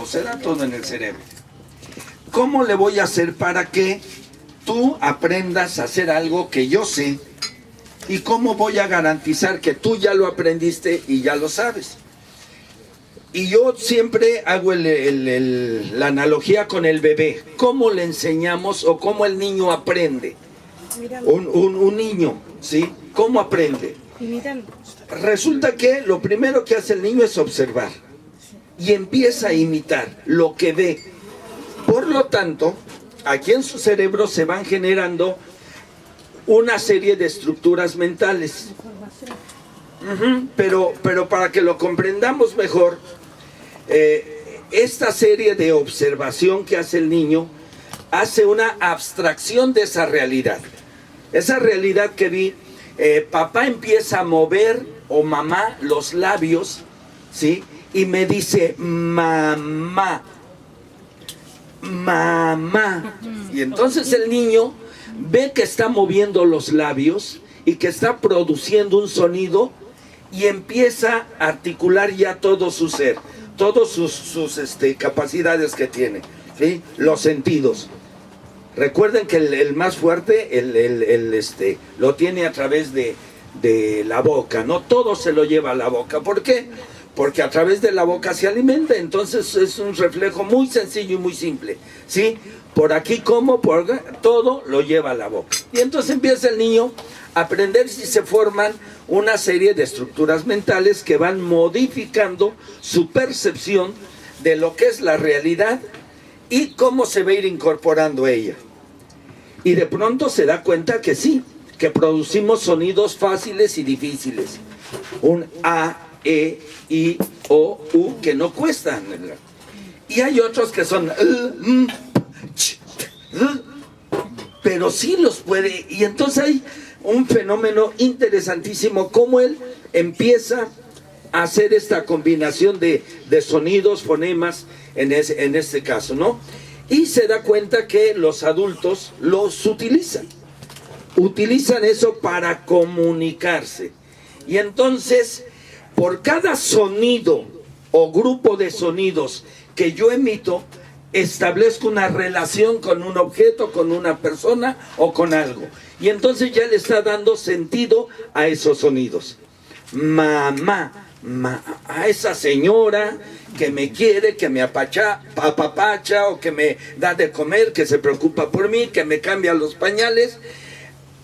Se da todo en el cerebro. ¿Cómo le voy a hacer para que tú aprendas a hacer algo que yo sé? ¿Y cómo voy a garantizar que tú ya lo aprendiste y ya lo sabes? Y yo siempre hago la analogía con el bebé. ¿Cómo le enseñamos o cómo el niño aprende? Un niño, ¿sí? ¿Cómo aprende? Resulta que lo primero que hace el niño es observar y empieza a imitar lo que ve. Por lo tanto, aquí en su cerebro se van generando una serie de estructuras mentales. Pero para que lo comprendamos mejor, esta serie de observación que hace el niño hace una abstracción de esa realidad. Esa realidad que vi, papá empieza a mover, o mamá, los labios, ¿sí? Y me dice, mamá, mamá. Y entonces el niño ve que está moviendo los labios y que está produciendo un sonido y empieza a articular ya todo su ser, todas sus capacidades que tiene, ¿sí? Los sentidos. Recuerden que el más fuerte lo tiene a través de la boca, ¿no? Todo se lo lleva a la boca. ¿Por qué? Porque a través de la boca se alimenta. Entonces es un reflejo muy sencillo y muy simple, ¿sí? Por aquí como, por todo lo lleva a la boca. Y entonces empieza el niño a aprender si se forman una serie de estructuras mentales que van modificando su percepción de lo que es la realidad y cómo se va a ir incorporando ella. Y de pronto se da cuenta que sí, que producimos sonidos fáciles y difíciles. Un A, E, I, O, U, que no cuestan. Y hay otros que son pero sí los puede. Y entonces hay un fenómeno interesantísimo, cómo él empieza a hacer esta combinación de sonidos, fonemas, en este caso, ¿no? Y se da cuenta que los adultos los utilizan eso para comunicarse. Y entonces, por cada sonido o grupo de sonidos que yo emito, establezco una relación con un objeto, con una persona o con algo. Y entonces ya le está dando sentido a esos sonidos. Mamá, a esa señora que me quiere, que me apapacha o que me da de comer, que se preocupa por mí, que me cambia los pañales,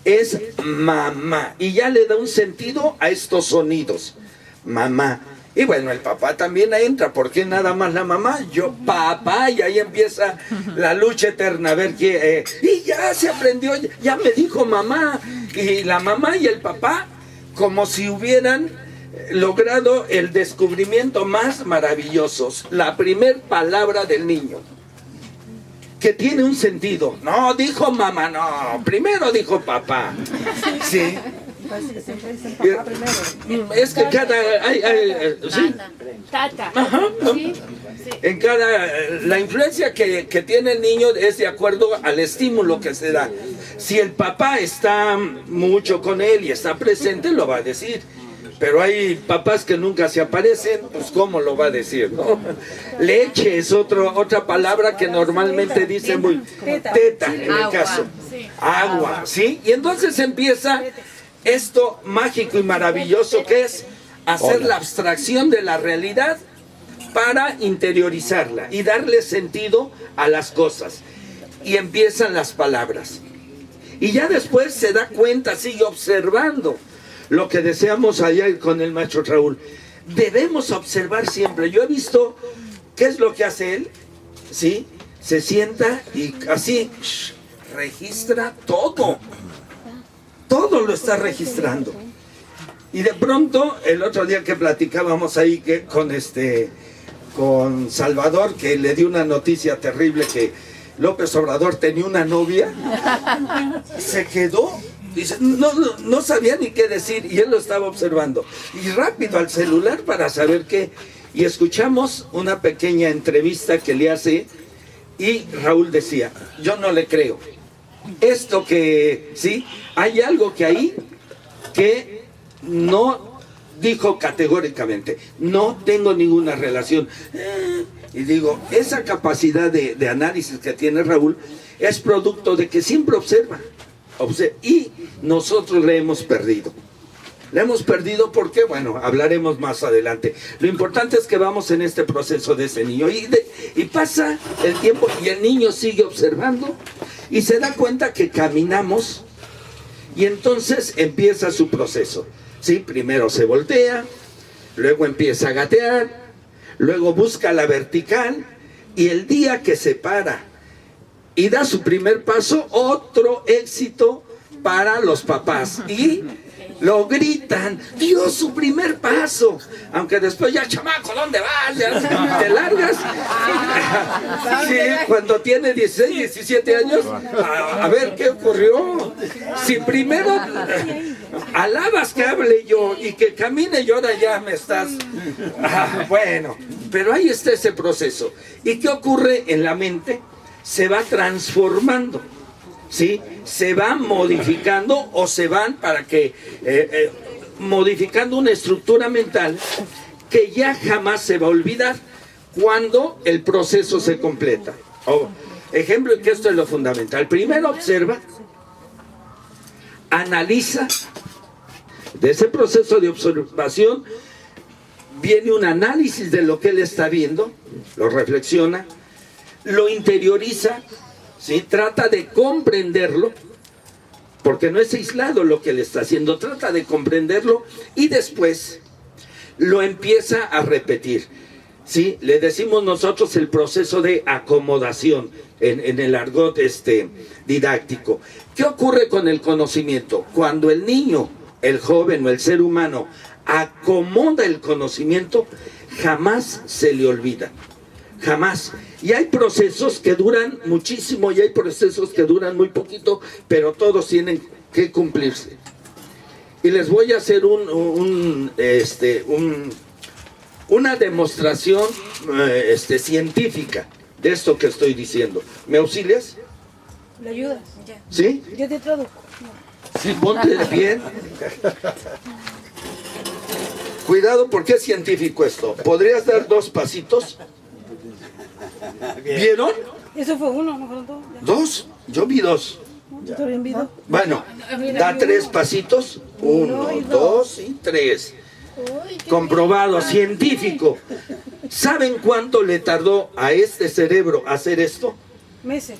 es mamá. Y ya le da un sentido a estos sonidos. Mamá. Y bueno, el papá también entra, porque nada más la mamá, yo papá, y ahí empieza la lucha eterna, a ver qué, y ya se aprendió, ya me dijo mamá, y la mamá y el papá, como si hubieran logrado el descubrimiento más maravilloso, la primer palabra del niño, que tiene un sentido. No dijo mamá, no, primero dijo papá, ¿sí? Es que cada ¿sí? Tata. Ajá. Sí, sí. En la influencia que tiene el niño es de acuerdo al estímulo que se da. Si el papá está mucho con él y está presente, lo va a decir. Pero hay papás que nunca se aparecen, pues ¿cómo lo va a decir, no? Leche es otra palabra que normalmente dice muy teta en el caso. Agua, ¿sí? Y entonces empieza esto mágico y maravilloso que es hacer la abstracción de la realidad para interiorizarla y darle sentido a las cosas. Y empiezan las palabras. Y ya después se da cuenta, sigue observando lo que deseamos allá con el maestro Raúl. Debemos observar siempre. Yo he visto qué es lo que hace él, ¿sí? Se sienta y así registra todo. Todo lo está registrando. Y de pronto, el otro día que platicábamos ahí con Salvador, que le dio una noticia terrible, que López Obrador tenía una novia, se quedó, dice, no sabía ni qué decir, y él lo estaba observando. Y rápido al celular para saber qué. Y escuchamos una pequeña entrevista que le hace, y Raúl decía, yo no le creo. Esto que, sí, hay algo que ahí que no dijo categóricamente, no tengo ninguna relación. Y digo, esa capacidad de análisis que tiene Raúl es producto de que siempre observa. Y nosotros le hemos perdido. Le hemos perdido porque, bueno, hablaremos más adelante. Lo importante es que vamos en este proceso de ese niño. Y pasa el tiempo y el niño sigue observando y se da cuenta que caminamos y entonces empieza su proceso. ¿Sí? Primero se voltea, luego empieza a gatear, luego busca la vertical y el día que se para y da su primer paso, otro éxito para los papás. Y lo gritan, dio su primer paso. Aunque después ya, chamaco, ¿dónde vas? Ya te largas. Sí, cuando tiene 16, 17 años, a ver qué ocurrió. Si primero alabas que hable yo y que camine yo, ahora ya me estás... bueno, pero ahí está ese proceso. ¿Y qué ocurre en la mente? Se va transformando, ¿sí? Se va modificando o se van para que modificando una estructura mental que ya jamás se va a olvidar cuando el proceso se completa. Ejemplo, que esto es lo fundamental. Primero observa, analiza. De ese proceso de observación viene un análisis de lo que él está viendo, lo reflexiona, lo interioriza, ¿sí? Trata de comprenderlo, porque no es aislado lo que él está haciendo, trata de comprenderlo y después lo empieza a repetir, ¿sí? Le decimos nosotros el proceso de acomodación en el argot didáctico. ¿Qué ocurre con el conocimiento? Cuando el niño, el joven o el ser humano acomoda el conocimiento, jamás se le olvida. Jamás. Y hay procesos que duran muchísimo y hay procesos que duran muy poquito, pero todos tienen que cumplirse. Y les voy a hacer una demostración científica de esto que estoy diciendo. ¿Me auxilias? ¿Le ayudas? ¿Sí? Yo te traduzco. Sí, ponte bien. Cuidado porque es científico esto. ¿Podrías dar 2 pasitos? ¿Vieron? Eso fue uno, no fueron dos. 2, yo vi 2. Yo también vi dos. Bueno, da 3 pasitos. 1, 2 y 3. Comprobado, científico. ¿Saben cuánto le tardó a este cerebro hacer esto? Meses.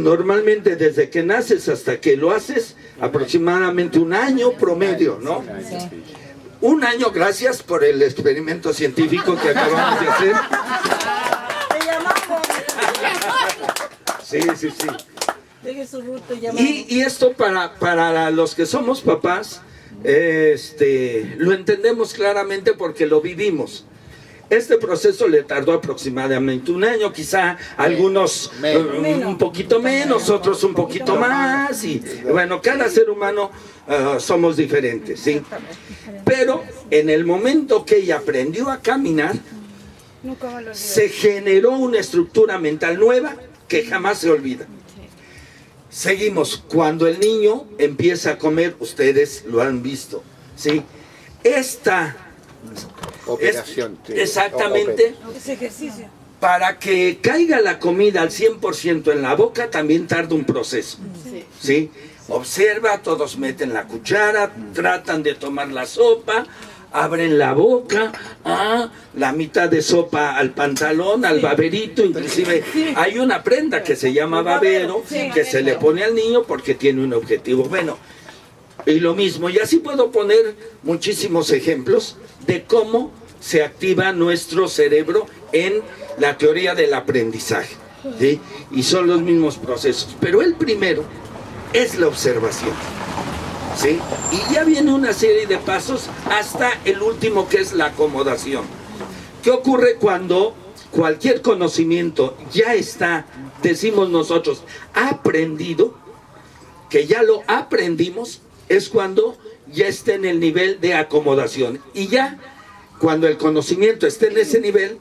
Normalmente desde que naces hasta que lo haces, aproximadamente 1 año promedio, ¿no? Sí. 1 año, gracias por el experimento científico que acabamos de hacer. Sí. Y esto para los que somos papás, lo entendemos claramente porque lo vivimos. Este proceso le tardó aproximadamente 1 año, quizá algunos un poquito menos, otros un poquito más, y bueno, cada ser humano somos diferentes, ¿sí? Pero en el momento que ella aprendió a caminar, se generó una estructura mental nueva que jamás se olvida. Seguimos, cuando el niño empieza a comer, ustedes lo han visto, ¿sí? Esta operación. Exactamente. Ese ejercicio. Para que caiga la comida al 100% en la boca también tarda un proceso. ¿Sí? Observa, todos meten la cuchara, tratan de tomar la sopa, abren la boca, la mitad de sopa al pantalón, al baberito, inclusive hay una prenda que se llama babero, que se le pone al niño porque tiene un objetivo. Bueno, y lo mismo, y así puedo poner muchísimos ejemplos de cómo se activa nuestro cerebro en la teoría del aprendizaje, ¿sí? Y son los mismos procesos, pero el primero es la observación, ¿sí? Y ya viene una serie de pasos hasta el último, que es la acomodación. ¿Qué ocurre cuando cualquier conocimiento ya está, decimos nosotros, aprendido, que ya lo aprendimos? Es cuando ya está en el nivel de acomodación. Y ya, cuando el conocimiento esté en ese nivel,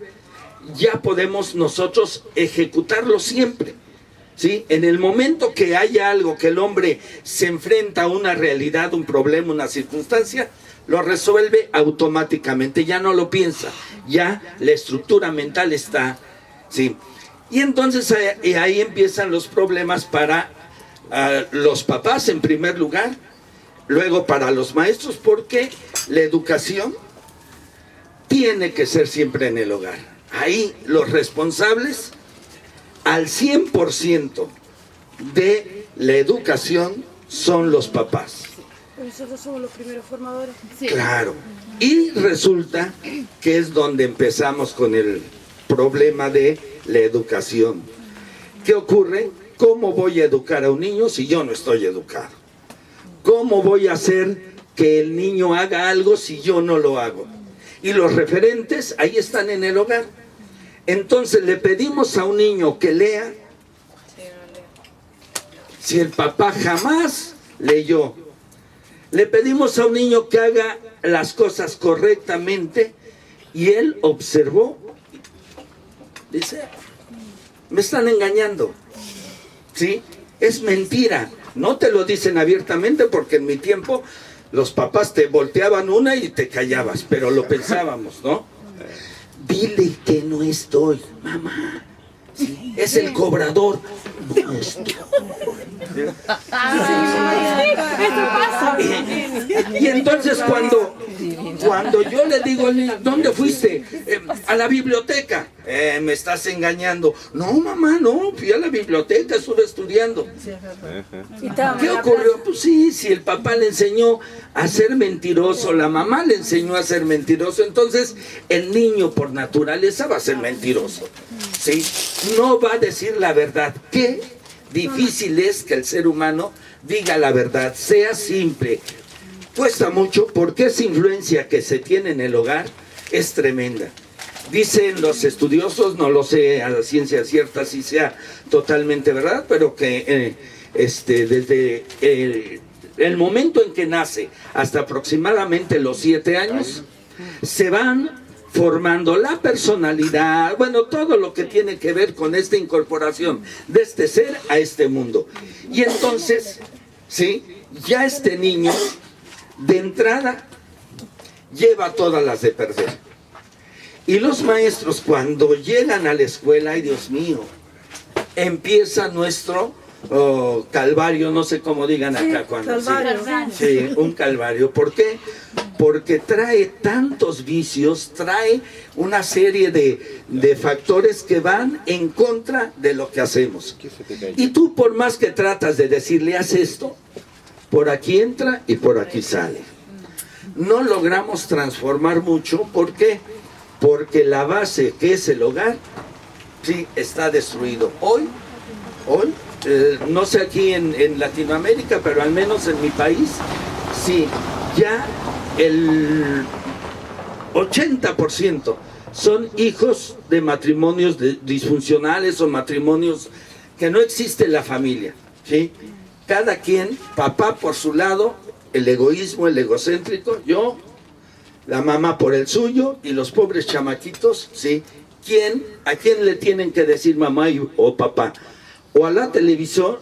ya podemos nosotros ejecutarlo siempre, ¿sí? En el momento que haya algo que el hombre se enfrenta a una realidad, un problema, una circunstancia, lo resuelve automáticamente, ya no lo piensa, ya la estructura mental está, ¿sí? Y entonces ahí empiezan los problemas para los papás en primer lugar, luego para los maestros, porque la educación tiene que ser siempre en el hogar. Ahí los responsables al 100% de la educación son los papás. Nosotros somos los primeros formadores. Sí. Claro. Y resulta que es donde empezamos con el problema de la educación. ¿Qué ocurre? ¿Cómo voy a educar a un niño si yo no estoy educado? ¿Cómo voy a hacer que el niño haga algo si yo no lo hago? Y los referentes ahí están en el hogar. Entonces le pedimos a un niño que lea si el papá jamás leyó. Le pedimos a un niño que haga las cosas correctamente y él observó. Dice, me están engañando. ¿Sí? Es mentira. No te lo dicen abiertamente porque en mi tiempo los papás te volteaban una y te callabas, pero lo pensábamos, ¿no? Dile que no estoy, mamá. ¿Sí? Es el cobrador. No estoy. Y entonces cuando yo le digo al niño, ¿dónde fuiste? A la biblioteca. Me estás engañando. No, mamá, no, fui a la biblioteca, estuve estudiando. ¿Qué ocurrió? Pues sí, si el papá le enseñó a ser mentiroso, la mamá le enseñó a ser mentiroso, entonces el niño por naturaleza va a ser mentiroso. ¿Sí? No va a decir la verdad. Qué difícil es que el ser humano diga la verdad, sea simple. Cuesta mucho porque esa influencia que se tiene en el hogar es tremenda. Dicen los estudiosos, no lo sé a la ciencia cierta si sea totalmente verdad, pero que desde el momento en que nace hasta aproximadamente los 7 años, se van formando la personalidad, bueno, todo lo que tiene que ver con esta incorporación de este ser a este mundo. Y entonces, ¿sí? Ya este niño, de entrada, lleva todas las de perder. Y los maestros, cuando llegan a la escuela, ay Dios mío, empieza nuestro calvario, no sé cómo digan acá cuando calvario. sí, un calvario. ¿Por qué? Porque trae tantos vicios, trae una serie de factores que van en contra de lo que hacemos. Y tú, por más que tratas de decirle, haz esto, por aquí entra y por aquí sale. No logramos transformar mucho. ¿Por qué? Porque la base, que es el hogar, sí, está destruido. Hoy, no sé aquí en Latinoamérica, pero al menos en mi país, sí, ya el 80% son hijos de matrimonios disfuncionales o matrimonios que no existe la familia, ¿sí? Cada quien, papá por su lado, el egoísmo, el egocéntrico, yo, la mamá por el suyo y los pobres chamaquitos, ¿sí? ¿A quién le tienen que decir mamá o papá? O a la televisión,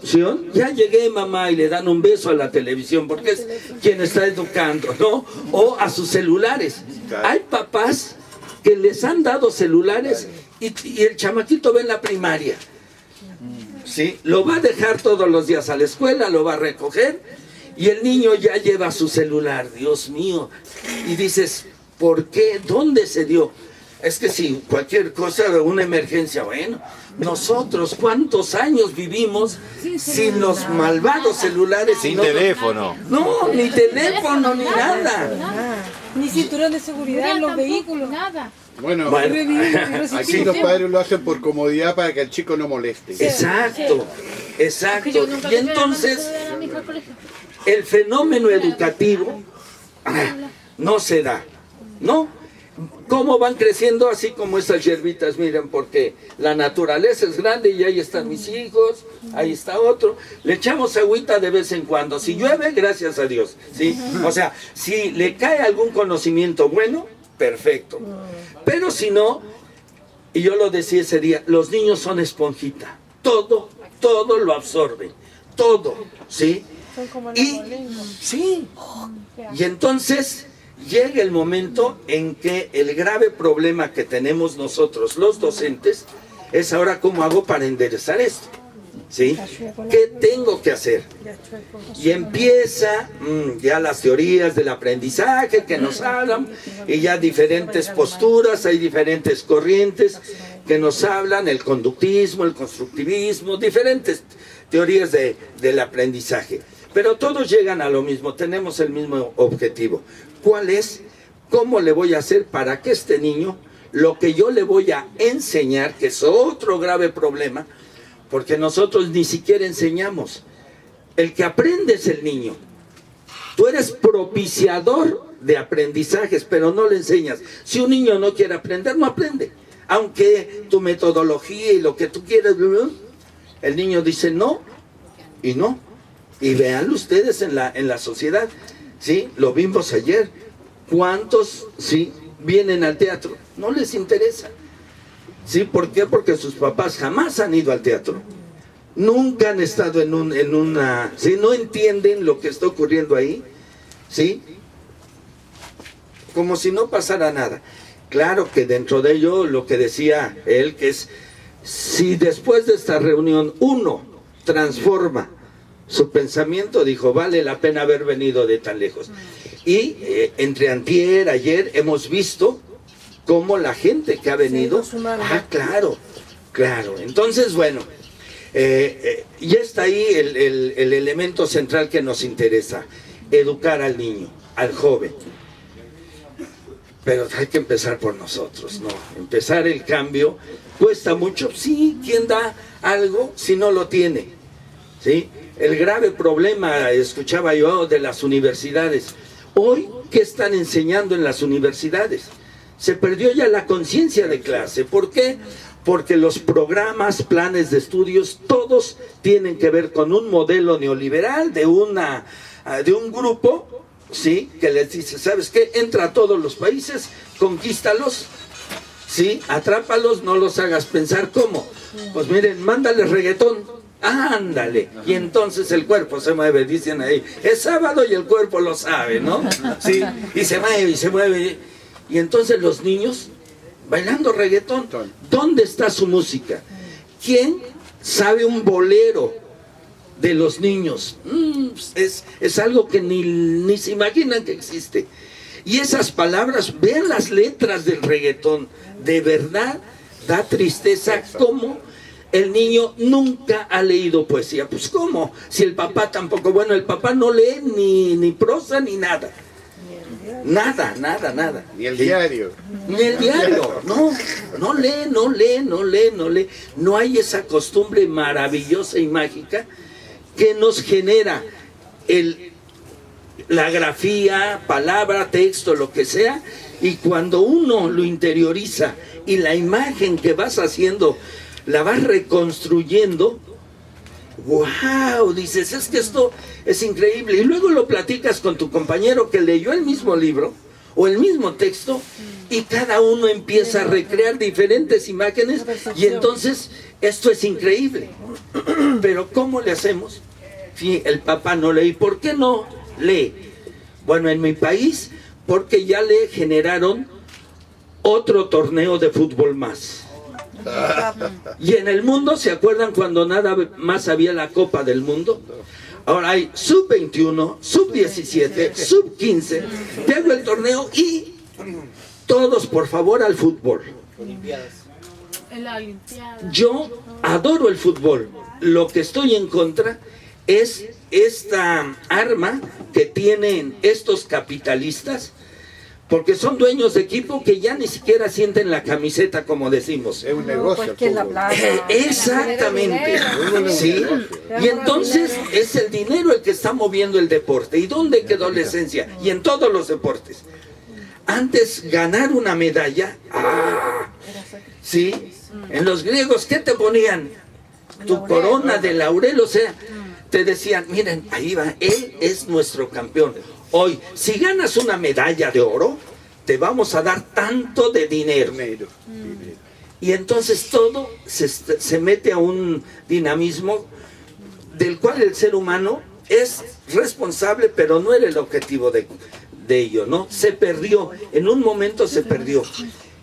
ya llegué mamá, y le dan un beso a la televisión porque es quien está educando, ¿no? O a sus celulares. Hay papás que les han dado celulares y el chamaquito va en la primaria, ¿sí? Lo va a dejar todos los días a la escuela, lo va a recoger y el niño ya lleva su celular. Dios mío. Y dices, ¿por qué? ¿Dónde se dio? Es que si cualquier cosa, una emergencia, bueno, nosotros cuántos años vivimos sin los malvados celulares. Sin teléfono. No, ni teléfono, ni nada. Ni cinturón de seguridad en los vehículos. Nada. Bueno, Aquí aquí los padres lo hacen por comodidad para que el chico no moleste. Exacto, exacto. Yo nunca Y entonces el fenómeno educativo no se da, ¿no? ¿Cómo van creciendo? Así como estas hierbitas, miren, porque la naturaleza es grande y ahí están mis hijos, ahí está otro. Le echamos agüita de vez en cuando. Si llueve, gracias a Dios, ¿sí? O sea, si le cae algún conocimiento bueno, perfecto. Pero si no, y yo lo decía ese día, los niños son esponjita. Todo lo absorben. Todo, ¿sí? Son como Y, sí. Y entonces, llega el momento en que el grave problema que tenemos nosotros, los docentes, es ahora cómo hago para enderezar esto. ¿Sí? ¿Qué tengo que hacer? Y empieza ya las teorías del aprendizaje que nos hablan, y ya diferentes posturas, hay diferentes corrientes que nos hablan, el conductismo, el constructivismo, diferentes teorías del aprendizaje. Pero todos llegan a lo mismo, tenemos el mismo objetivo. ¿Cuál es? ¿Cómo le voy a hacer para que este niño, lo que yo le voy a enseñar, que es otro grave problema, porque nosotros ni siquiera enseñamos? El que aprende es el niño. Tú eres propiciador de aprendizajes, pero no le enseñas. Si un niño no quiere aprender, no aprende. Aunque tu metodología y lo que tú quieras, el niño dice no y no. Y vean ustedes en la sociedad, ¿sí? Lo vimos ayer. ¿Cuántos, sí, vienen al teatro? No les interesa. ¿Sí? ¿Por qué? Porque sus papás jamás han ido al teatro. Nunca han estado en una... ¿Sí? No entienden lo que está ocurriendo ahí. ¿Sí? Como si no pasara nada. Claro que dentro de ello, lo que decía él, que es, si después de esta reunión uno transforma su pensamiento, dijo, vale la pena haber venido de tan lejos. Y entre antier, ayer, hemos visto cómo la gente que ha venido... claro. Entonces, bueno, ya está ahí el elemento central que nos interesa, educar al niño, al joven. Pero hay que empezar por nosotros, ¿no? Empezar el cambio cuesta mucho. Sí, ¿quién da algo si no lo tiene? ¿Sí? El grave problema, escuchaba yo, de las universidades. Hoy, ¿qué están enseñando en las universidades? Se perdió ya la conciencia de clase. ¿Por qué? Porque los programas, planes de estudios, todos tienen que ver con un modelo neoliberal de un grupo, ¿sí? Que les dice, ¿sabes qué? Entra a todos los países, conquístalos, ¿sí? Atrápalos, no los hagas pensar cómo. Pues miren, mándales reggaetón. Ándale, y entonces el cuerpo se mueve, dicen ahí, es sábado y el cuerpo lo sabe, ¿no? Sí, y se mueve, y entonces los niños bailando reggaetón. ¿Dónde está su música? ¿Quién sabe un bolero de los niños? Es algo que ni se imaginan que existe. Y esas palabras, vean las letras del reggaetón, de verdad da tristeza cómo el niño nunca ha leído poesía. Pues ¿cómo? Si el papá tampoco, bueno, el papá no lee ni prosa ni nada. Nada. Ni el diario. Ni el diario, no lee. No hay esa costumbre maravillosa y mágica que nos genera la grafía, palabra, texto, lo que sea, y cuando uno lo interioriza y la imagen que vas haciendo la vas reconstruyendo, ¡wow! Dices, es que esto es increíble. Y luego lo platicas con tu compañero que leyó el mismo libro o el mismo texto, y cada uno empieza a recrear diferentes imágenes, y entonces esto es increíble. Pero ¿cómo le hacemos? Sí, el papá no lee. ¿Por qué no lee? Bueno, en mi país, porque ya le generaron otro torneo de fútbol más. Y en el mundo, ¿se acuerdan cuando nada más había la Copa del Mundo? Ahora hay sub-21, sub-17, sub-15. Te hago el torneo y todos, por favor, al fútbol. Yo adoro el fútbol. Lo que estoy en contra es esta arma que tienen estos capitalistas, porque son dueños de equipo que ya ni siquiera sienten la camiseta, como decimos. Es un negocio. Exactamente. ¿Sí? Y entonces es el dinero el que está moviendo el deporte. ¿Y dónde quedó la esencia? Y en todos los deportes. Antes, ganar una medalla, ¿sí? En los griegos, ¿qué te ponían? Tu corona de laurel, o sea, te decían, miren, ahí va, él es nuestro campeón. Hoy, si ganas una medalla de oro, te vamos a dar tanto de dinero. Y entonces todo se mete a un dinamismo del cual el ser humano es responsable, pero no era el objetivo de ello, ¿no? Se perdió, en un momento se perdió.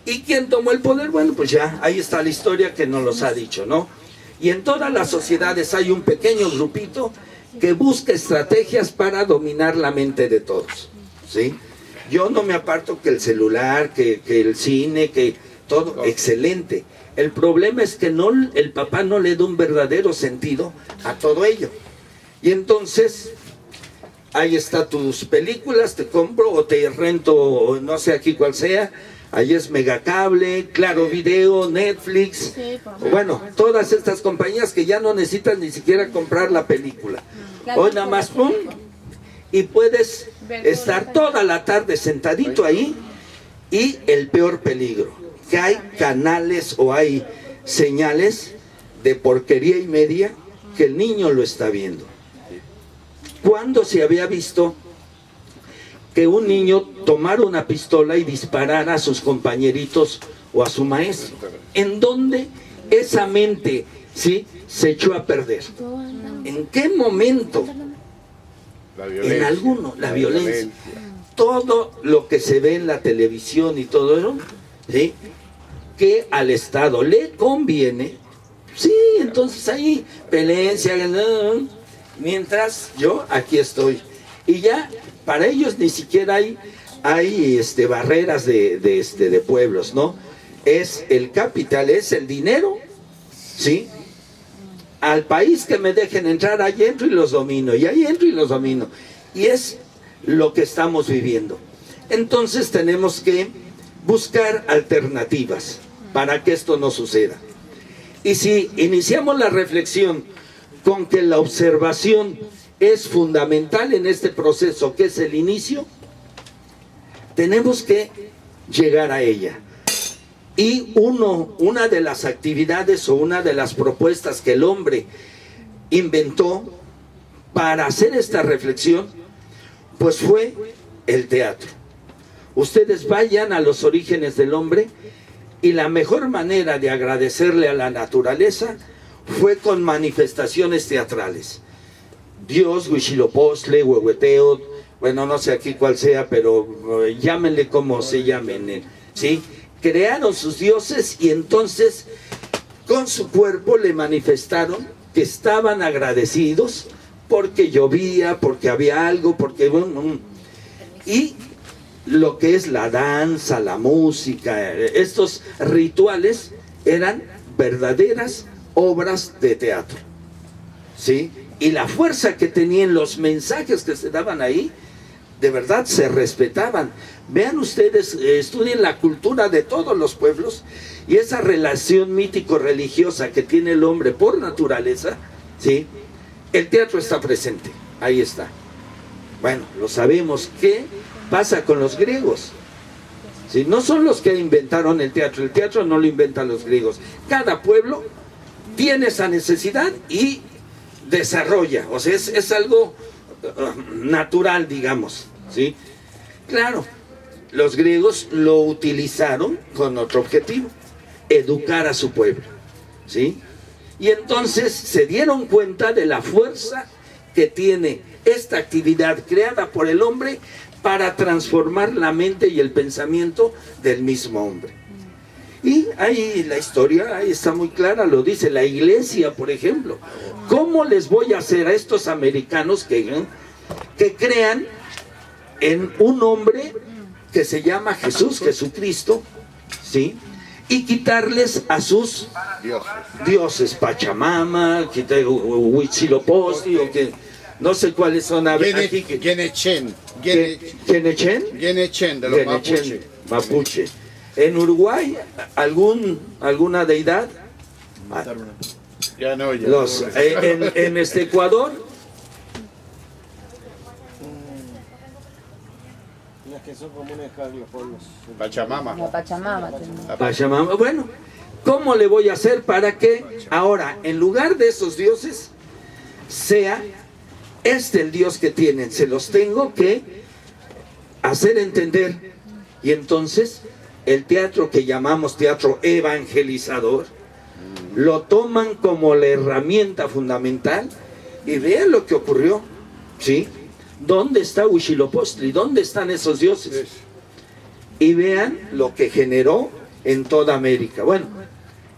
¿Y quién tomó el poder? Bueno, pues ya, ahí está la historia que nos los ha dicho, ¿no? Y en todas las sociedades hay un pequeño grupito que busca estrategias para dominar la mente de todos, ¿sí? Yo no me aparto que el celular, que el cine, que todo, excelente. El problema es que no, el papá no le da un verdadero sentido a todo ello. Y entonces, ahí está tus películas, te compro o te rento, no sé aquí cuál sea. Ahí es Megacable, Claro Video, Netflix. Bueno, todas estas compañías que ya no necesitan ni siquiera comprar la película. Hoy nada más, ¡pum! Y puedes estar toda la tarde sentadito ahí. Y el peor peligro, que hay canales o hay señales de porquería y media que el niño lo está viendo. ¿Cuándo se había visto que un niño tomara una pistola y disparara a sus compañeritos o a su maestro? ¿En dónde esa mente, sí, se echó a perder? ¿En qué momento? La violencia. En alguno, la violencia. Todo lo que se ve en la televisión y todo eso, ¿sí?, que al Estado le conviene, sí, entonces ahí peleense, mientras yo aquí estoy. Y ya para ellos ni siquiera hay barreras de pueblos, ¿no? Es el capital, es el dinero, ¿sí? Al país que me dejen entrar, ahí entro y los domino, y ahí entro y los domino. Y es lo que estamos viviendo. Entonces tenemos que buscar alternativas para que esto no suceda. Y si iniciamos la reflexión con que la observación es fundamental en este proceso, que es el inicio, tenemos que llegar a ella. Y una de las actividades o una de las propuestas que el hombre inventó para hacer esta reflexión, pues fue el teatro. Ustedes vayan a los orígenes del hombre y la mejor manera de agradecerle a la naturaleza fue con manifestaciones teatrales. Dios, Huitzilopochtli, Huehueteotl, bueno, no sé aquí cuál sea, pero llámenle como se llamen, ¿sí? Crearon sus dioses y entonces con su cuerpo le manifestaron que estaban agradecidos porque llovía, porque había algo, porque... Y lo que es la danza, la música, estos rituales eran verdaderas obras de teatro, ¿sí? Y la fuerza que tenían los mensajes que se daban ahí, de verdad se respetaban. Vean ustedes, estudien la cultura de todos los pueblos y esa relación mítico-religiosa que tiene el hombre por naturaleza, ¿sí? El teatro está presente, ahí está. Bueno, lo sabemos. ¿Qué pasa con los griegos? ¿Sí? No son los que inventaron el teatro no lo inventan los griegos. Cada pueblo tiene esa necesidad y desarrolla, o sea, es algo natural, digamos, ¿sí? Claro, los griegos lo utilizaron con otro objetivo, educar a su pueblo, ¿sí? Y entonces se dieron cuenta de la fuerza que tiene esta actividad creada por el hombre para transformar la mente y el pensamiento del mismo hombre. Y ahí la historia, ahí está muy clara, lo dice la iglesia, por ejemplo. ¿Cómo les voy a hacer a estos americanos que crean en un hombre que se llama Jesús, Jesucristo, ¿sí? Y quitarles a sus dioses, Pachamama, Huitzilopochtli, o que no sé cuáles son aquí. Genechen, ¿Genechen? de los mapuches. Mapuche. En Uruguay, alguna deidad. Ya no, ya En Ecuador. Las que son comunes acá en los pueblos. Pachamama. La Pachamama tenemos. Pachamama. Bueno, ¿cómo le voy a hacer para que ahora, en lugar de esos dioses, sea el Dios que tienen? Se los tengo que hacer entender. Y entonces, el teatro que llamamos teatro evangelizador, lo toman como la herramienta fundamental y vean lo que ocurrió, ¿sí? ¿dónde está Huitzilopochtli? ¿Dónde están esos dioses? Y vean lo que generó en toda América. Bueno,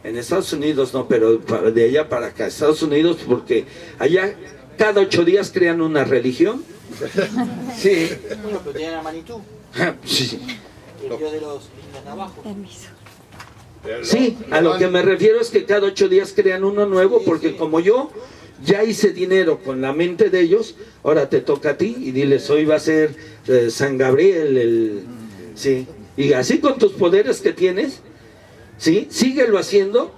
en Estados Unidos no, pero de allá para acá, Estados Unidos, porque allá cada 8 días crean una religión. Sí. Bueno, pero tenían a Manitú, Sí. el dios de los navajos. Sí, a lo que me refiero es que cada 8 días crean uno nuevo, porque como yo ya hice dinero con la mente de ellos, ahora te toca a ti y diles, hoy va a ser San Gabriel, sí, y así con tus poderes que tienes, sí, síguelo haciendo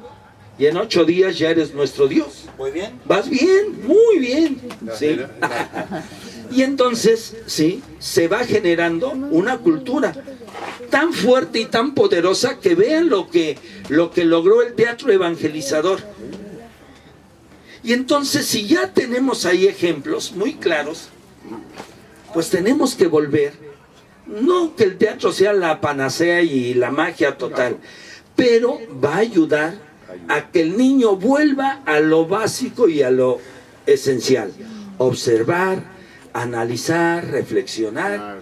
y en 8 días ya eres nuestro Dios. Muy bien. Vas bien, muy bien, sí. Y entonces, sí, se va generando una cultura tan fuerte y tan poderosa que vean lo que logró el teatro evangelizador. Y entonces, si ya tenemos ahí ejemplos muy claros, pues tenemos que volver, no que el teatro sea la panacea y la magia total, pero va a ayudar a que el niño vuelva a lo básico y a lo esencial: observar, analizar, reflexionar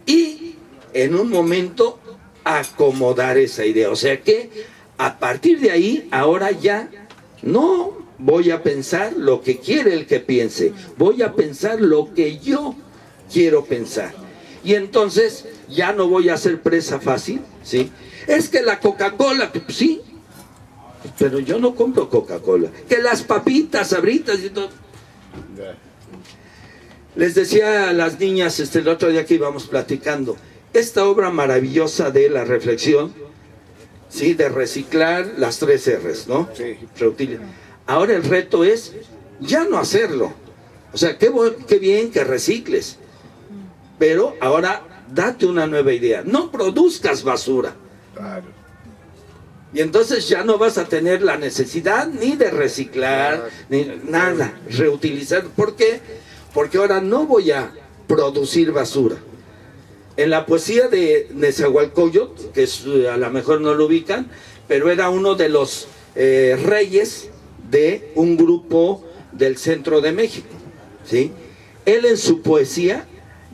y en un momento acomodar esa idea. O sea que a partir de ahí, ahora ya no voy a pensar lo que quiere el que piense, voy a pensar lo que yo quiero pensar. Y entonces ya no voy a ser presa fácil, ¿sí? Es que la Coca-Cola, sí, pero yo no compro Coca-Cola. Que las papitas, sabritas y todo. Les decía a las niñas el otro día que íbamos platicando, esta obra maravillosa de la reflexión, ¿sí? De reciclar las 3 R's, ¿no? Sí. Reutilizar. Ahora el reto es ya no hacerlo. O sea, qué bien que recicles. Pero ahora date una nueva idea. No produzcas basura. Claro. Y entonces ya no vas a tener la necesidad ni de reciclar, ni nada, reutilizar. ¿Por qué? Porque ahora no voy a producir basura. En la poesía de Nezahualcóyotl, que a lo mejor no lo ubican, pero era uno de los reyes de un grupo del centro de México, ¿sí? Él en su poesía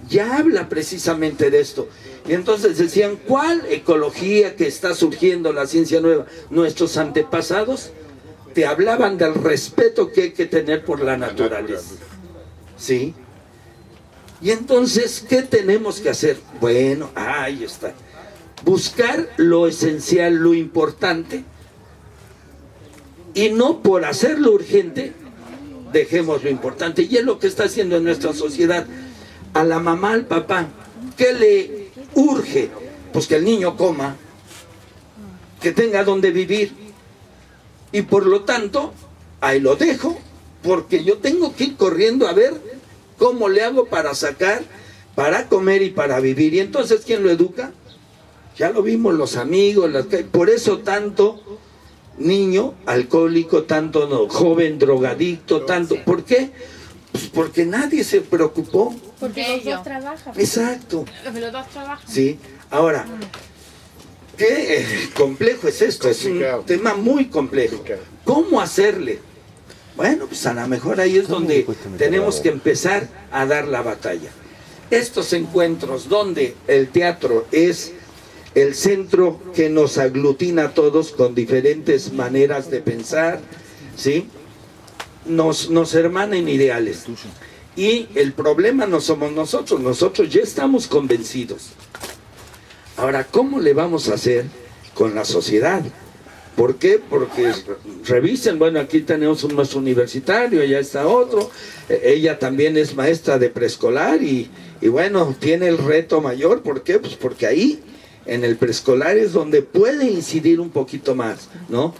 ya habla precisamente de esto. Y entonces decían, ¿cuál ecología que está surgiendo, la ciencia nueva? Nuestros antepasados te hablaban del respeto que hay que tener por la naturaleza, ¿sí? Y entonces, ¿qué tenemos que hacer? Bueno, ahí está. Buscar lo esencial, lo importante, y no por hacerlo urgente, dejemos lo importante. Y es lo que está haciendo en nuestra sociedad. A la mamá, al papá, ¿qué le urge? Pues que el niño coma, que tenga donde vivir. Y por lo tanto, ahí lo dejo, porque yo tengo que ir corriendo a ver cómo le hago para sacar, para comer y para vivir. Y entonces, ¿quién lo educa? Ya lo vimos, los amigos, por eso tanto niño alcohólico, tanto joven drogadicto, tanto. ¿Por qué? Pues porque nadie se preocupó. Porque los dos trabajan. Exacto. Los dos trabajan. Sí. Ahora, qué complejo es esto. Complicado. Es un tema muy complejo. ¿Cómo hacerle? Bueno, pues a lo mejor ahí es donde tenemos que empezar a dar la batalla. Estos encuentros donde el teatro es el centro que nos aglutina a todos con diferentes maneras de pensar, ¿sí? Nos hermana en ideales. Y el problema no somos nosotros ya estamos convencidos. Ahora, ¿cómo le vamos a hacer con la sociedad? ¿Por qué? Porque revisen, bueno, aquí tenemos un maestro universitario, allá está otro, ella también es maestra de preescolar y bueno, tiene el reto mayor. ¿Por qué? Pues porque ahí en el preescolar es donde puede incidir un poquito más, ¿no?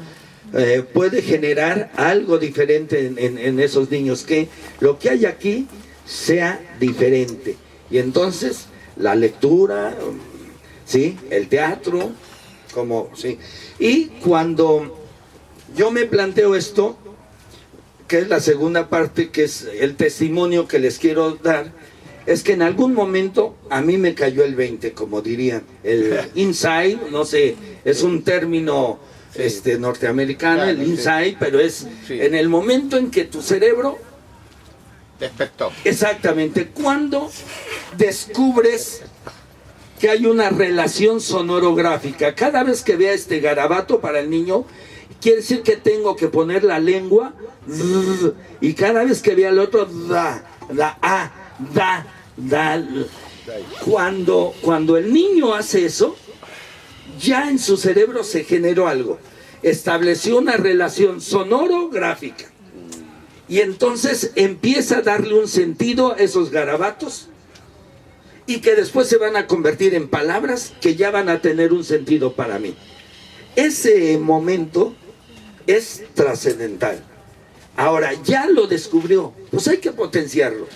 Puede generar algo diferente en esos niños, que lo que hay aquí sea diferente. Y entonces la lectura, ¿sí? El teatro, como, ¿sí? Y cuando yo me planteo esto, que es la segunda parte, que es el testimonio que les quiero dar, es que en algún momento a mí me cayó el 20, como dirían, el inside, no sé, es un término norteamericano, claro, el inside, pero es en el momento en que tu cerebro Despertó. Exactamente. Cuando descubres que hay una relación sonorográfica, cada vez que vea este garabato para el niño, quiere decir que tengo que poner la lengua y cada vez que vea el otro, da, da. Cuando el niño hace eso, ya en su cerebro se generó algo. Estableció una relación sonoro-gráfica. Y entonces empieza a darle un sentido a esos garabatos y que después se van a convertir en palabras que ya van a tener un sentido para mí. Ese momento es trascendental. Ahora, ya lo descubrió, pues hay que potenciarlo.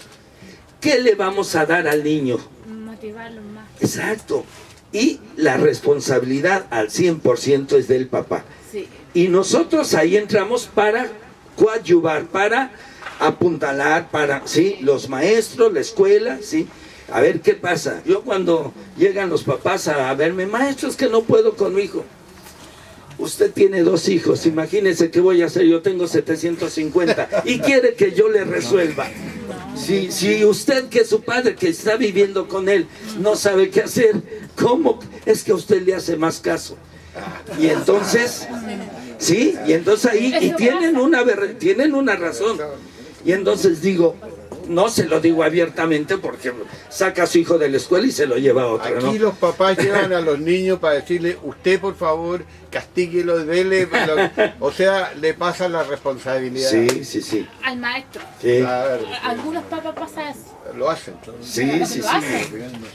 ¿Qué le vamos a dar al niño? Motivarlo más. Exacto. Y la responsabilidad al 100% es del papá. Sí. Y nosotros ahí entramos para coadyuvar, para apuntalar, para, ¿sí? Los maestros, la escuela, ¿sí? A ver qué pasa. Yo cuando llegan los papás a verme, maestro, es que no puedo con mi hijo. Usted tiene 2 hijos, imagínese qué voy a hacer, yo tengo 750 y quiere que yo le resuelva. Si usted, que es su padre, que está viviendo con él, no sabe qué hacer, ¿cómo es que a usted le hace más caso? Y entonces, sí, y entonces ahí, y tienen una razón. Y entonces digo, no se lo digo abiertamente porque saca a su hijo de la escuela y se lo lleva a otro, ¿no? Aquí los papás llevan a los niños para decirle, usted por favor, castíguelo, dele, o sea, le pasa la responsabilidad. Sí. Al maestro. Sí. Claro, Algunos papás pasan eso. lo hacen. Sí.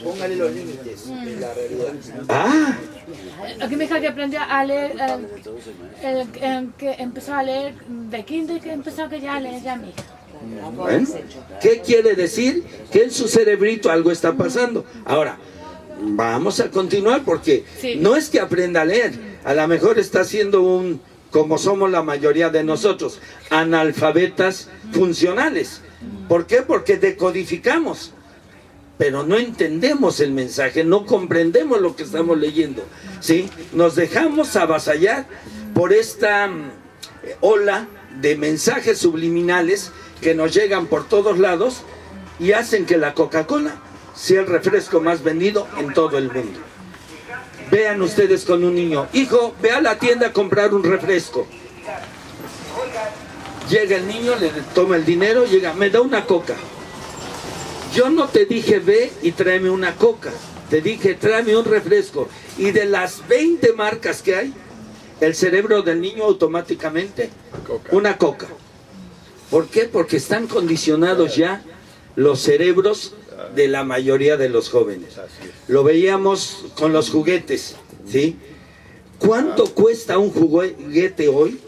Póngale los límites de la realidad. Ah, Aquí mi hija que aprendió a leer, que empezó a leer de kinder, que empezó que ya a leer ya mi hija. ¿ven? ¿Qué quiere decir? Que en su cerebrito algo está pasando. Ahora, vamos a continuar porque Sí. no es que aprenda a leer, a lo mejor está haciendo como somos la mayoría de nosotros, analfabetas funcionales. ¿Por qué? Porque decodificamos, pero no entendemos el mensaje, no comprendemos lo que estamos leyendo, ¿sí? Nos dejamos avasallar por esta ola de mensajes subliminales que nos llegan por todos lados y hacen que la Coca-Cola sea el refresco más vendido en todo el mundo. Vean ustedes con un niño, hijo, ve a la tienda a comprar un refresco. Llega el niño, le toma el dinero, llega, me da una coca. Yo no te dije ve y tráeme una coca, te dije tráeme un refresco. Y de las 20 marcas que hay, el cerebro del niño automáticamente, una coca. ¿Por qué? Porque están condicionados ya los cerebros de la mayoría de los jóvenes. Lo veíamos con los juguetes, ¿sí? ¿Cuánto cuesta un juguete hoy?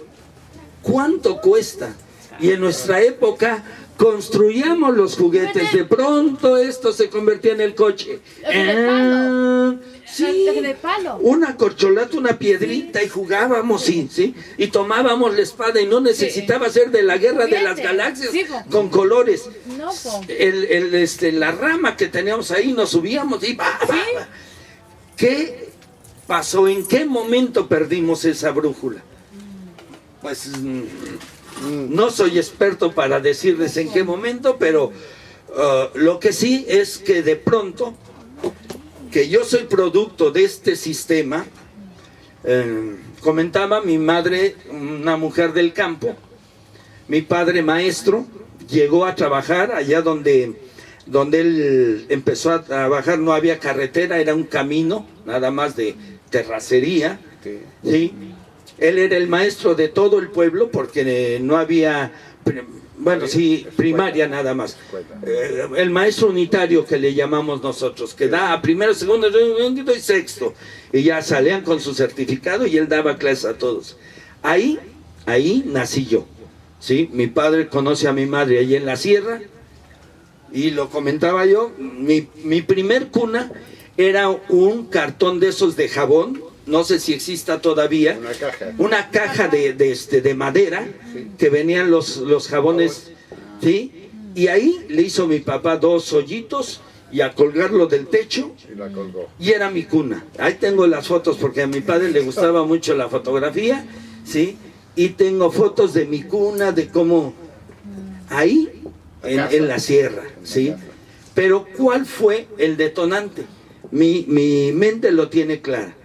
¿Cuánto cuesta? Y en nuestra época construíamos los juguetes, de pronto esto se convertía en el coche. Sí, De palo. una corcholata, una piedrita y jugábamos, ¿sí? Y tomábamos la espada y no necesitaba ser de la guerra de las galaxias con colores. No, po. La rama que teníamos ahí nos subíamos y ¿qué pasó? ¿En qué momento perdimos esa brújula? Pues no soy experto para decirles en qué momento, pero lo que sí es que de pronto, que yo soy producto de este sistema, comentaba mi madre, una mujer del campo, mi padre maestro, llegó a trabajar allá donde él empezó a trabajar, no había carretera, era un camino, nada más de terracería, ¿sí? Él era el maestro de todo el pueblo porque no había, bueno, sí, primaria nada más. El maestro unitario que le llamamos nosotros, que da a primero, segundo y sexto. Y ya salían con su certificado y él daba clases a todos. Ahí nací yo, ¿sí? Mi padre conoce a mi madre ahí en la sierra y lo comentaba yo, mi primer cuna era un cartón de esos de jabón. No sé si exista todavía, una caja de madera, que venían los jabones, ¿sí? Y ahí le hizo mi papá 2 hoyitos y a colgarlo del techo, y era mi cuna. Ahí tengo las fotos porque a mi padre le gustaba mucho la fotografía, ¿sí? Y tengo fotos de mi cuna, de cómo ahí en la sierra, ¿sí? Pero ¿cuál fue el detonante? Mi mente lo tiene clara.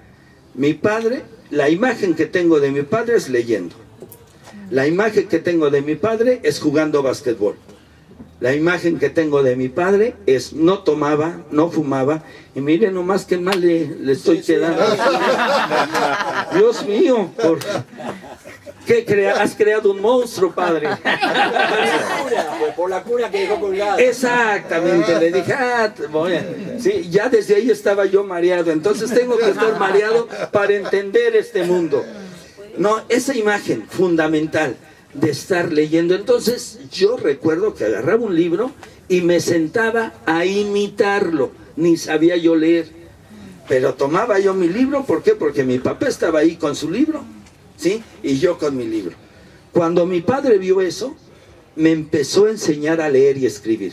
Mi padre, la imagen que tengo de mi padre es leyendo. La imagen que tengo de mi padre es jugando básquetbol. La imagen que tengo de mi padre es no tomaba, no fumaba. Y miren nomás qué mal le estoy quedando. Dios mío, has creado un monstruo, padre. Por la cura que dejó colgada. Exactamente, le dije, sí, ya desde ahí estaba yo mareado. Entonces tengo que estar mareado para entender este mundo. No, esa imagen fundamental de estar leyendo. Entonces yo recuerdo que agarraba un libro y me sentaba a imitarlo. Ni sabía yo leer, pero tomaba yo mi libro. ¿Por qué? Porque mi papá estaba ahí con su libro, ¿sí? Y yo con mi libro. Cuando mi padre vio eso, me empezó a enseñar a leer y escribir.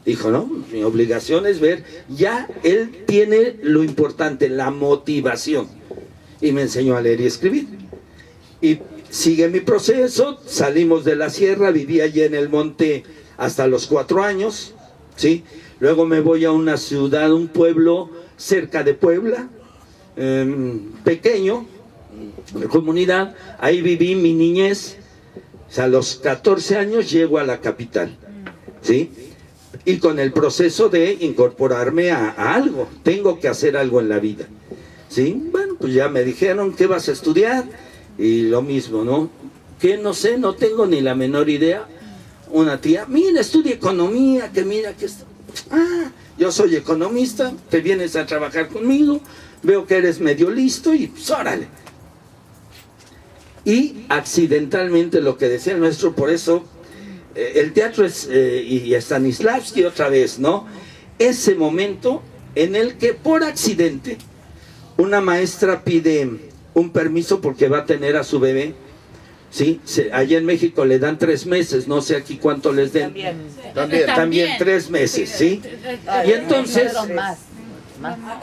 Dijo, no, mi obligación es ver, ya él tiene lo importante, la motivación. Y me enseñó a leer y escribir. Y sigue mi proceso, salimos de la sierra, viví allí en el monte hasta los 4 años, ¿sí? Luego me voy a una ciudad, un pueblo cerca de Puebla, pequeño, comunidad, ahí viví mi niñez. O sea, a los 14 años llego a la capital, ¿sí? Y con el proceso de incorporarme a algo, tengo que hacer algo en la vida, ¿sí? Bueno, pues ya me dijeron, ¿qué vas a estudiar? Y lo mismo, ¿no? Que no sé, no tengo ni la menor idea. Una tía, mira, estudia economía, que mira que está. Ah, yo soy economista, te vienes a trabajar conmigo, veo que eres medio listo y pues órale. Y accidentalmente lo que decía el maestro, por eso el teatro es, y Stanislavski otra vez, ¿no? Ese momento en el que por accidente una maestra pide un permiso porque va a tener a su bebé, ¿sí? Allá en México le dan 3 meses, no sé aquí cuánto les den. También 3 meses, ¿sí? Y entonces... Más,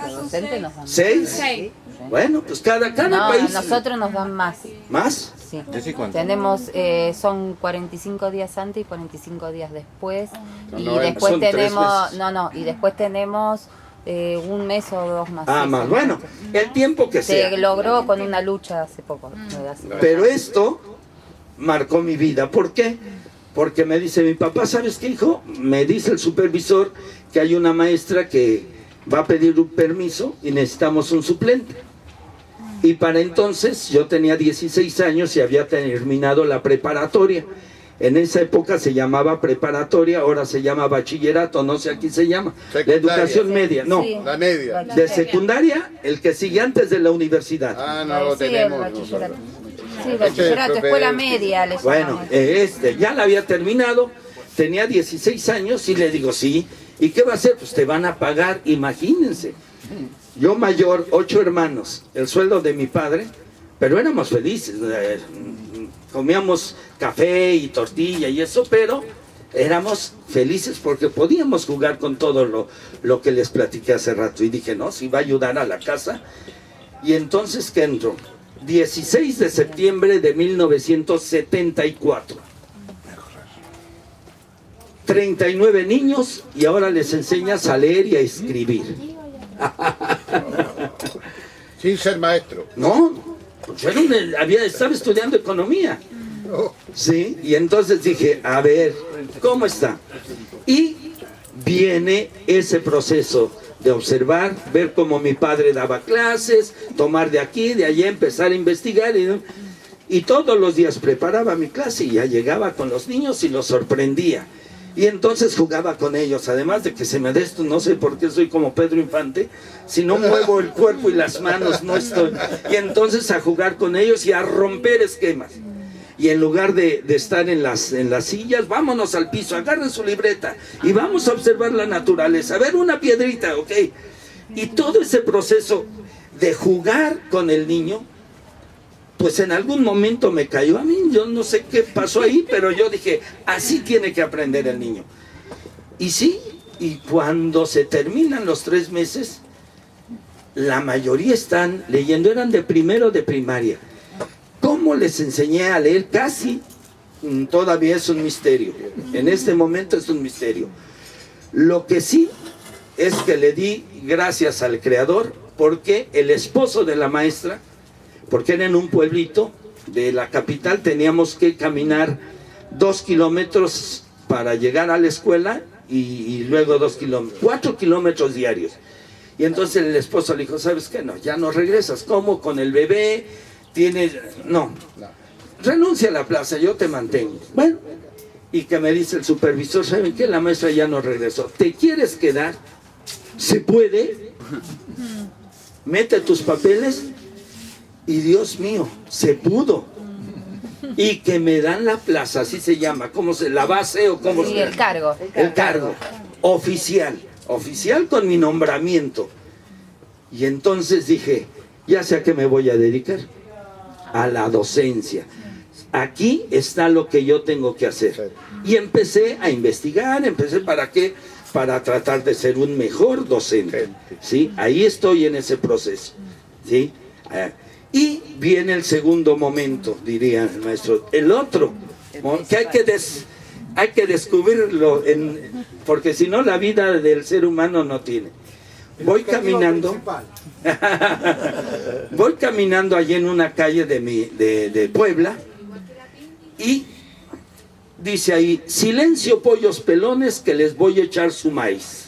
los docentes nos dan 6. Sí. Bueno, pues cada No, país... nosotros nos dan más. ¿Más? Sí. ¿Decís cuánto? Tenemos, son 45 días antes y 45 días después. Y no, después son 3 tenemos, meses. y después tenemos 1 mes o 2 más. Ah, sí, más, sí. bueno, el tiempo que sea. Se logró con una lucha hace poco. Pero esto marcó mi vida. ¿Por qué? Porque me dice mi papá, ¿sabes qué, hijo? Me dice el supervisor que hay una maestra que va a pedir un permiso y necesitamos un suplente. Y para entonces yo tenía 16 años y había terminado la preparatoria. En esa época se llamaba preparatoria, ahora se llama bachillerato, no sé aquí se llama. Secundaria. La educación media, no. Sí. La media. De secundaria, el que sigue antes de la universidad. Ah, no lo Sí, el tenemos. bachillerato. nosotros. Sí, bachillerato, Este, escuela media. Les Bueno, llamamos. ya la había terminado, tenía 16 años y le digo, sí, ¿y qué va a hacer? Pues te van a pagar, imagínense. Yo mayor, 8 hermanos, el sueldo de mi padre, pero éramos felices, comíamos café y tortilla y eso, pero éramos felices porque podíamos jugar con todo lo que les platiqué hace rato. Y dije, no, si va a ayudar a la casa. Y entonces, ¿qué entró? 16 de septiembre de 1974. 39 niños y ahora les enseñas a leer y a escribir. Sin ser maestro. No, pues yo estaba estudiando economía. Sí, y entonces dije, a ver, ¿cómo está? Y viene ese proceso de observar, ver cómo mi padre daba clases, tomar de aquí, de allá, empezar a investigar. Y todos los días preparaba mi clase y ya llegaba con los niños y los sorprendía. Y entonces jugaba con ellos, además de que se me de esto, no sé por qué soy como Pedro Infante, si no muevo el cuerpo y las manos no estoy. Y entonces a jugar con ellos y a romper esquemas. Y en lugar de estar en las sillas, vámonos al piso, agarren su libreta y vamos a observar la naturaleza, a ver una piedrita, ¿ok? Y todo ese proceso de jugar con el niño, pues en algún momento me cayó a mí, yo no sé qué pasó ahí, pero yo dije, así tiene que aprender el niño. Y sí, y cuando se terminan los 3 meses, la mayoría están leyendo, eran de primero de primaria. ¿Cómo les enseñé a leer? Casi todavía es un misterio. En este momento es un misterio. Lo que sí es que le di gracias al Creador, porque el esposo de la maestra, porque era en un pueblito de la capital, teníamos que caminar 2 kilómetros para llegar a la escuela y luego 2 kilómetros, 4 kilómetros diarios. Y entonces el esposo le dijo, ¿sabes qué? No, ya no regresas. ¿Cómo? Con el bebé, no, renuncia a la plaza, yo te mantengo. Bueno, y que me dice el supervisor, ¿saben qué? La maestra ya no regresó. ¿Te quieres quedar? ¿Se puede? Mete tus papeles. Y Dios mío, se pudo. Y que me dan la plaza, así se llama, ¿cómo se? ¿La base o cómo Sí, se? el cargo. El cargo. Oficial con mi nombramiento. Y entonces dije, ya sé a qué me voy a dedicar. A la docencia. Aquí está lo que yo tengo que hacer. Y empecé a investigar, ¿para qué? Para tratar de ser un mejor docente. ¿Sí? Ahí estoy en ese proceso. ¿Sí? Y viene el segundo momento, diría el maestro. El otro, que hay que descubrirlo, porque si no la vida del ser humano no tiene. Voy caminando allí en una calle de Puebla, y dice ahí, silencio pollos pelones que les voy a echar su maíz.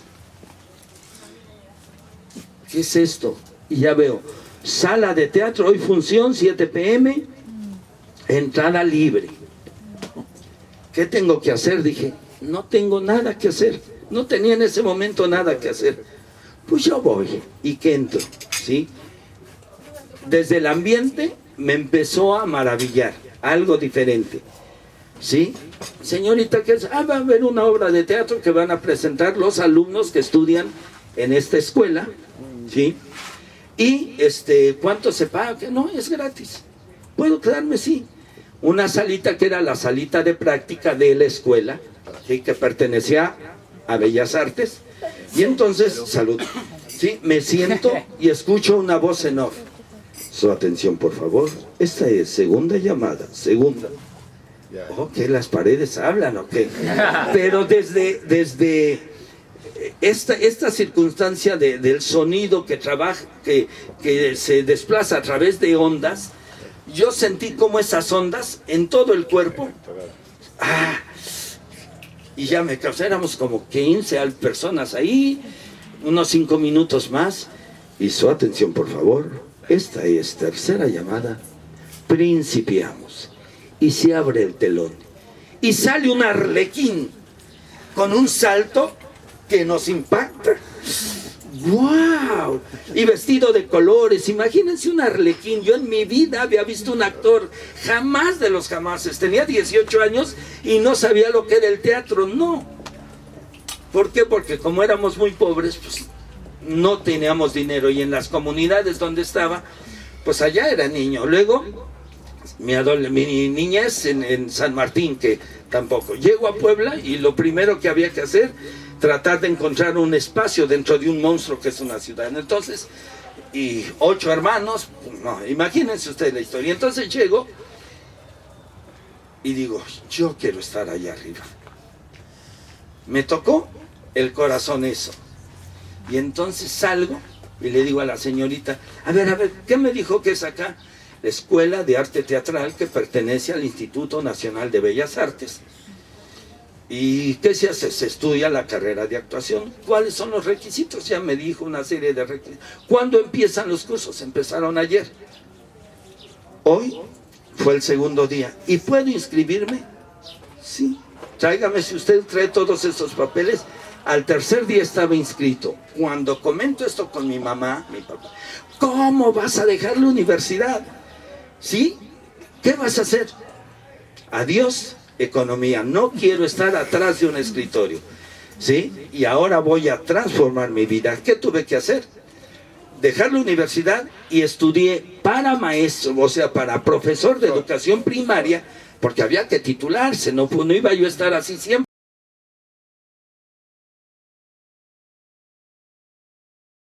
¿Qué es esto? Y ya veo, sala de teatro, hoy función, 7 p.m, entrada libre. ¿Qué tengo que hacer? Dije, no tengo nada que hacer. No tenía en ese momento nada que hacer. Pues yo voy y que entro, ¿sí? Desde el ambiente me empezó a maravillar, algo diferente, ¿sí? Señorita, ¿qué es? Va a haber una obra de teatro que van a presentar los alumnos que estudian en esta escuela, ¿sí? Y ¿cuánto se paga? Que no, es gratis. ¿Puedo quedarme? Sí. Una salita que era la salita de práctica de la escuela, ¿sí? Que pertenecía a Bellas Artes. Y entonces, salud, ¿sí? Me siento y escucho una voz en off. Su atención, por favor. Esta es segunda llamada, segunda. ¿Oh, qué? ¿Las paredes hablan o qué? Pero desde esta circunstancia del sonido que trabaja, que se desplaza a través de ondas, yo sentí como esas ondas en todo el cuerpo. Y ya me causé, éramos como 15 personas ahí, unos 5 minutos más. Y su atención, por favor, esta es tercera llamada, principiamos. Y se abre el telón. Y sale un arlequín con un salto que nos impacta. ¡Wow! Y vestido de colores. Imagínense un arlequín. Yo en mi vida había visto un actor, jamás de los jamases. Tenía 18 años y no sabía lo que era el teatro. No. ¿Por qué? Porque como éramos muy pobres, pues no teníamos dinero. Y en las comunidades donde estaba, pues allá era niño. Luego, mi niñez en San Martín, que tampoco. Llego a Puebla y lo primero que había que hacer, tratar de encontrar un espacio dentro de un monstruo que es una ciudad. Entonces, y 8 hermanos, no, imagínense ustedes la historia. Entonces llego y digo, yo quiero estar allá arriba. Me tocó el corazón eso. Y entonces salgo y le digo a la señorita, a ver, ¿qué me dijo que es acá? La Escuela de Arte Teatral, que pertenece al Instituto Nacional de Bellas Artes. ¿Y qué se hace? Se estudia la carrera de actuación. ¿Cuáles son los requisitos? Ya me dijo una serie de requisitos. ¿Cuándo empiezan los cursos? Empezaron ayer. Hoy fue el segundo día. ¿Y puedo inscribirme? Sí. Tráigame, si usted trae todos esos papeles. Al tercer día estaba inscrito. Cuando comento esto con mi mamá, mi papá, ¿cómo vas a dejar la universidad? ¿Sí? ¿Qué vas a hacer? Adiós, economía. No quiero estar atrás de un escritorio. ¿Sí? Y ahora voy a transformar mi vida. ¿Qué tuve que hacer? Dejar la universidad y estudié para maestro, o sea, para profesor de educación primaria, porque había que titularse, no iba yo a estar así siempre.